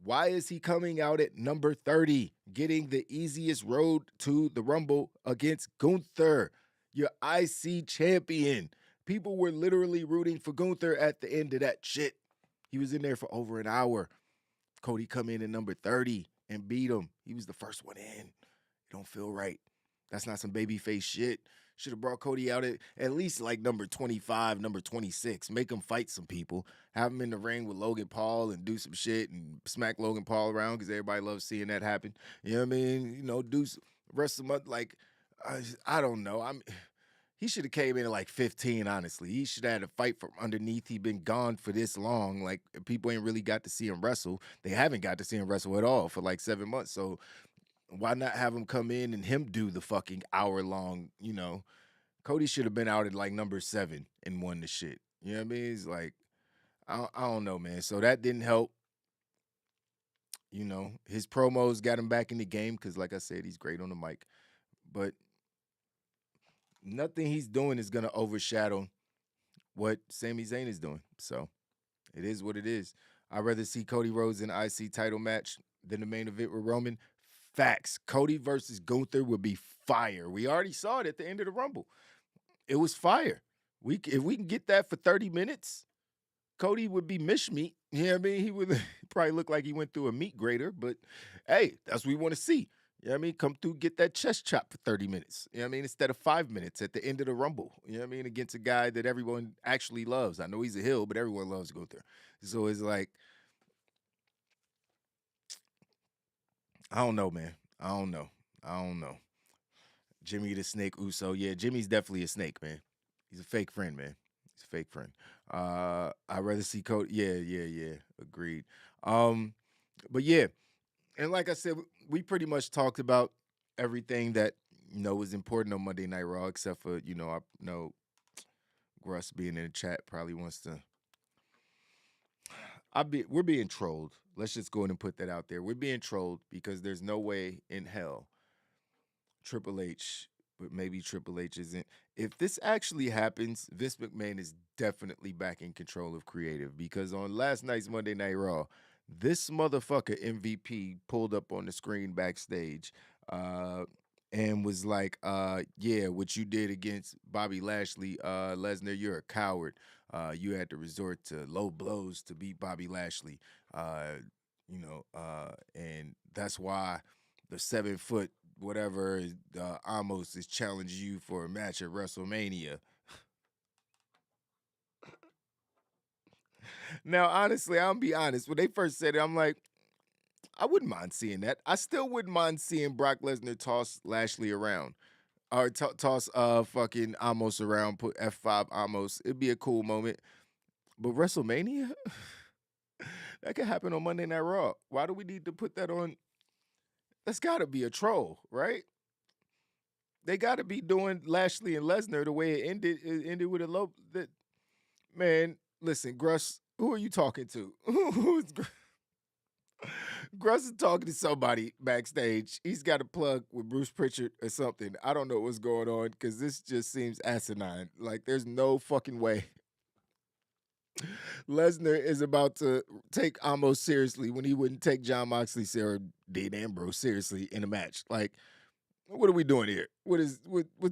Why is he coming out at number 30, getting the easiest road to the Rumble against Gunther, your IC champion? People were literally rooting for Gunther at the end of that shit. He was in there for over an hour. Cody come in at number 30 and beat him. He was the first one in. It don't feel right. That's not some babyface shit. Should have brought Cody out at least like number 25, number 26. Make him fight some people. Have him in the ring with Logan Paul and do some shit and smack Logan Paul around because everybody loves seeing that happen. You know what I mean? Do rest him up like, I don't know. He should have came in at like 15, honestly. He should have had a fight from underneath. He'd been gone for this long. Like, people ain't really got to see him wrestle. They haven't got to see him wrestle at all for like 7 months. So why not have him come in and him do the fucking hour-long, Cody should have been out at like number 7 and won the shit. You know what I mean? It's like, I don't know, man. So that didn't help. His promos got him back in the game because, like I said, he's great on the mic. But nothing he's doing is going to overshadow what Sami Zayn is doing. So it is what it is. I'd rather see Cody Rhodes in an IC title match than the main event with Roman. Facts. Cody versus Gunther would be fire. We already saw it at the end of the Rumble. It was fire. If we can get that for 30 minutes, Cody would be mish meat. You know what I mean? He would probably look like he went through a meat grater, but hey, that's what we want to see. You know what I mean? Come through, get that chest chop for 30 minutes. You know what I mean? Instead of 5 minutes at the end of the Rumble. You know what I mean? Against a guy that everyone actually loves. I know he's a heel, but everyone loves Gunther. So it's like, I don't know, man. I don't know. Jimmy the Snake Uso. Yeah, Jimmy's definitely a snake, man. He's a fake friend, man. He's a fake friend. I'd rather see Cody. Yeah. Agreed. But yeah, and like I said, we pretty much talked about everything that was important on Monday Night Raw, except for I know Russ being in the chat probably wants to. We're being trolled. Let's just go ahead and put that out there. We're being trolled because there's no way in hell Triple H, but maybe Triple H isn't. If this actually happens, Vince McMahon is definitely back in control of creative because on last night's Monday Night Raw, this motherfucker MVP pulled up on the screen backstage and was like, yeah, what you did against Bobby Lashley, Lesnar, you're a coward. You had to resort to low blows to beat Bobby Lashley. And that's why the 7 foot whatever Amos is challenging you for a match at WrestleMania. Now, honestly, I'll be honest. When they first said it, I'm like, I wouldn't mind seeing that. I still wouldn't mind seeing Brock Lesnar toss Lashley around. Or toss fucking Amos around, put F5 Amos. It'd be a cool moment. But WrestleMania? That could happen on Monday Night Raw. Why do we need to put that on? That's gotta be a troll, right? They gotta be doing Lashley and Lesnar the way it ended. It ended with a low. Man, listen, Gruss, who are you talking to? Who's Gruss is talking to somebody backstage. He's got a plug with Bruce Pritchard or something. I don't know what's going on because this just seems asinine. Like, there's no fucking way Lesnar is about to take Amos seriously when he wouldn't take John Moxley or Dean Ambrose seriously in a match. Like, what are we doing here? What's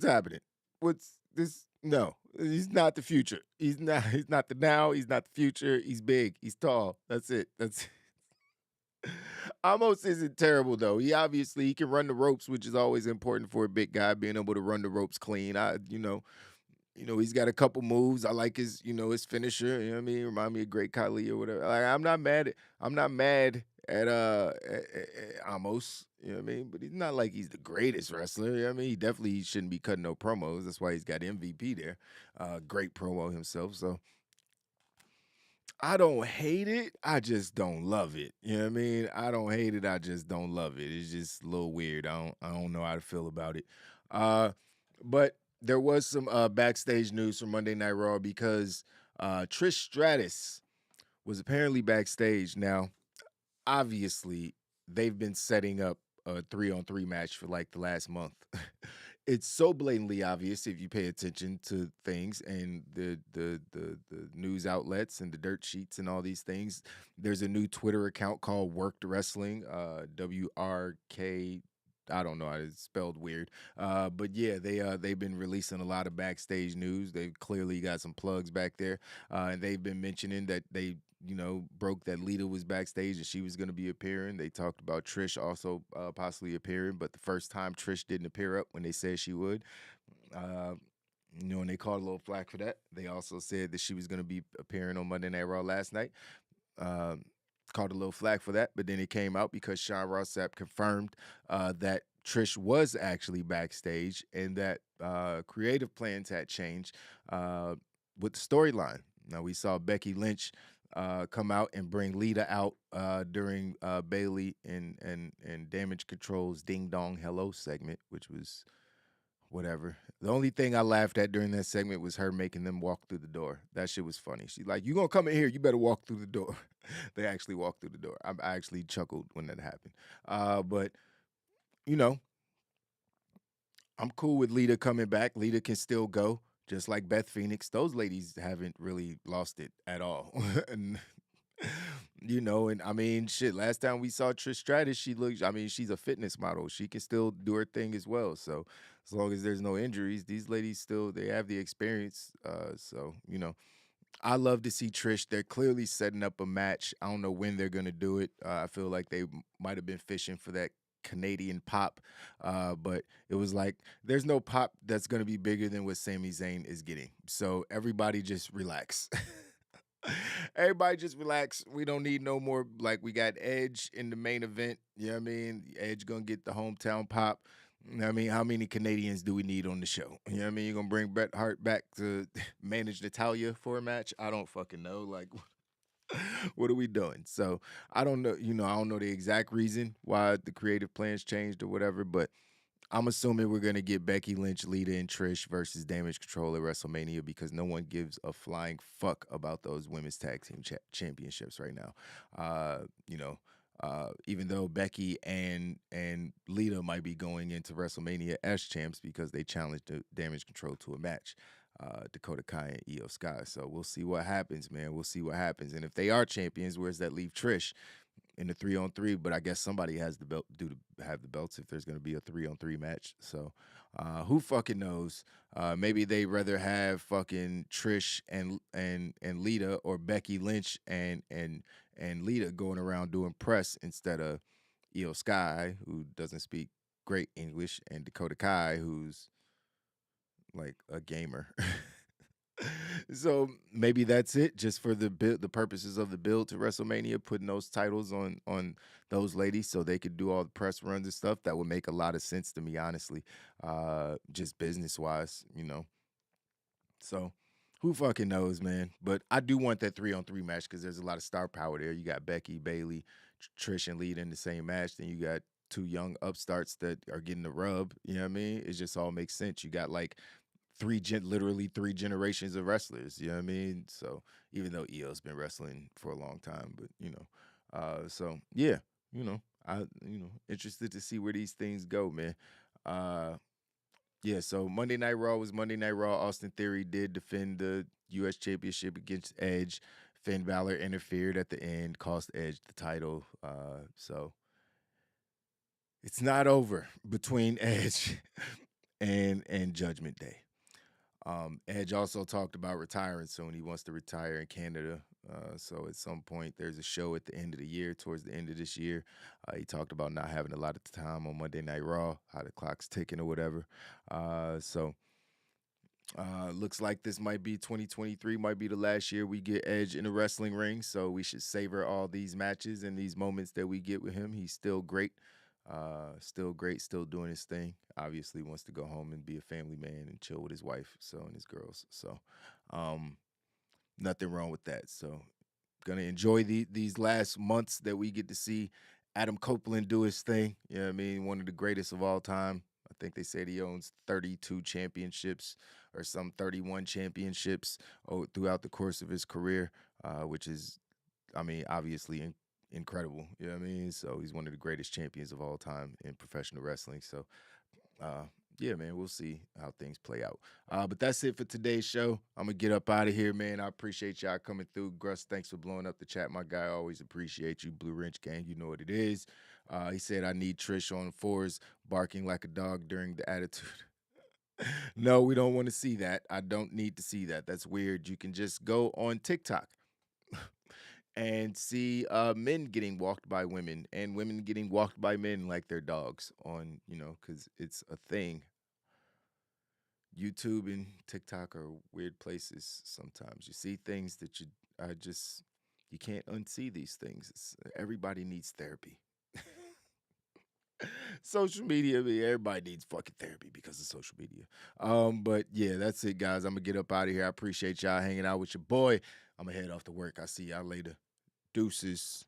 happening? What's this? No, he's not the future. He's not the now. He's not the future. He's big. He's tall. That's it. Amos isn't terrible though. He can run the ropes, which is always important for a big guy, being able to run the ropes clean. He's got a couple moves. I like his finisher. You know what I mean? Remind me of Great Khali or whatever. Like, I'm not mad at Amos. You know what I mean? But he's not like he's the greatest wrestler. You know what I mean? He definitely shouldn't be cutting no promos. That's why he's got MVP there. Great promo himself. So I don't hate it. I just don't love it. You know what I mean? I don't hate it. I just don't love it. It's just a little weird. I don't know how to feel about it. But there was some backstage news from Monday Night Raw because Trish Stratus was apparently backstage. Now, obviously, they've been setting up a 3-on-3 match for like the last month. It's so blatantly obvious if you pay attention to things and the news outlets and the dirt sheets and all these things. There's a new Twitter account called Worked Wrestling, WRK. I don't know, it's spelled weird. But yeah, they've been releasing a lot of backstage news. They've clearly got some plugs back there. And they've been mentioning that they broke that Lita was backstage and she was going to be appearing. They talked about Trish also possibly appearing, but the first time Trish didn't appear up when they said she would. And they called a little flack for that. They also said that she was going to be appearing on Monday Night Raw last night. Called a little flack for that, but then it came out because Sean Ross Sapp confirmed that Trish was actually backstage and that creative plans had changed with the storyline. Now, we saw Becky Lynch come out and bring Lita out during Bailey and Damage Control's Ding Dong Hello segment, which was whatever. The only thing I laughed at during that segment was her making them walk through the door. That shit was funny. She's like, "You gonna come in here? You better walk through the door." They actually walked through the door. I actually chuckled when that happened. But you know, I'm cool with Lita coming back. Lita can still go, just like Beth Phoenix. Those ladies haven't really lost it at all. And I mean, shit, last time we saw Trish Stratus, she's a fitness model. She can still do her thing as well. So as long as there's no injuries, these ladies they have the experience. I love to see Trish. They're clearly setting up a match. I don't know when they're going to do it. I feel like they might have been fishing for that Canadian pop, but it was like there's no pop that's going to be bigger than what Sami Zayn is getting. So everybody just relax. Everybody just relax. We don't need no more. Like, we got Edge in the main event. You know what I mean? Edge going to get the hometown pop. You know what I mean? How many Canadians do we need on the show? You know what I mean? You're going to bring Bret Hart back to manage Natalia for a match? I don't fucking know. Like, what are we doing? So I don't know. I don't know the exact reason why the creative plans changed or whatever, but I'm assuming we're going to get Becky Lynch, Lita, and Trish versus Damage Control at WrestleMania because no one gives a flying fuck about those women's tag team championships right now. Even though Becky and Lita might be going into WrestleMania as champs because they challenged the Damage Control to a match, Dakota Kai and Io Sky. So we'll see what happens, man. We'll see what happens. And if they are champions, where's that leave Trish? in the 3-on-3, but I guess somebody has the belt have the belts if there's going to be a 3-on-3 match. So who fucking knows? Maybe they rather have fucking Trish and Lita, or Becky Lynch and Lita going around doing press instead of Io Sky, who doesn't speak great English, and Dakota Kai, who's like a gamer. So maybe that's it, just for the purposes of the build to WrestleMania, putting those titles on those ladies so they could do all the press runs and stuff. That would make a lot of sense to me, honestly, just business wise, you know. So who fucking knows, man? But I do want that 3-on-3 match because there's a lot of star power there. You got Becky, Bailey, Trish, and Lita in the same match. Then you got two young upstarts that are getting the rub. You know what I mean? It just all makes sense. You got like literally three generations of wrestlers. You know what I mean? So even though Io's been wrestling for a long time, but you know, so yeah, you know, interested to see where these things go, man. Yeah, so Monday Night Raw was Monday Night Raw. Austin Theory did defend the U.S. Championship against Edge. Finn Balor interfered at the end, cost Edge the title. So it's not over between Edge and Judgment Day. Edge also talked about retiring soon. He wants to retire in Canada. So at some point, there's a show at the end of the year, towards the end of this year. He talked about not having a lot of time on Monday Night Raw, how the clock's ticking or whatever. So looks like this might be 2023, might be the last year we get Edge in a wrestling ring. So we should savor all these matches and these moments that we get with him. He's still great. Still great, still doing his thing. Obviously wants to go home and be a family man and chill with his wife, so, and his girls. So nothing wrong with that. So gonna enjoy these last months that we get to see Adam Copeland do his thing. You know what I mean? One of the greatest of all time. I think they said he owns 32 championships or some 31 championships throughout the course of his career, which is, I mean, obviously incredible. You know what I mean? So he's one of the greatest champions of all time in professional wrestling. So yeah, man, we'll see how things play out. But that's it for today's show. I'm gonna get up out of here, man. I appreciate y'all coming through. Gruss, thanks for blowing up the chat, my guy. I always appreciate you. Blue Wrench Gang, you know what it is. He said, I need Trish on fours barking like a dog during the attitude. No, we don't want to see that. I don't need to see that. That's weird. You can just go on TikTok and see men getting walked by women and women getting walked by men like they're dogs on, you know, because it's a thing. YouTube and TikTok are weird places sometimes. You see things that you can't unsee these things. Everybody needs therapy. Social media, I mean, everybody needs fucking therapy because of social media. But yeah, that's it, guys. I'm gonna get up out of here. I appreciate y'all hanging out with your boy. I'm gonna head off to work. I'll see y'all later. Deuces.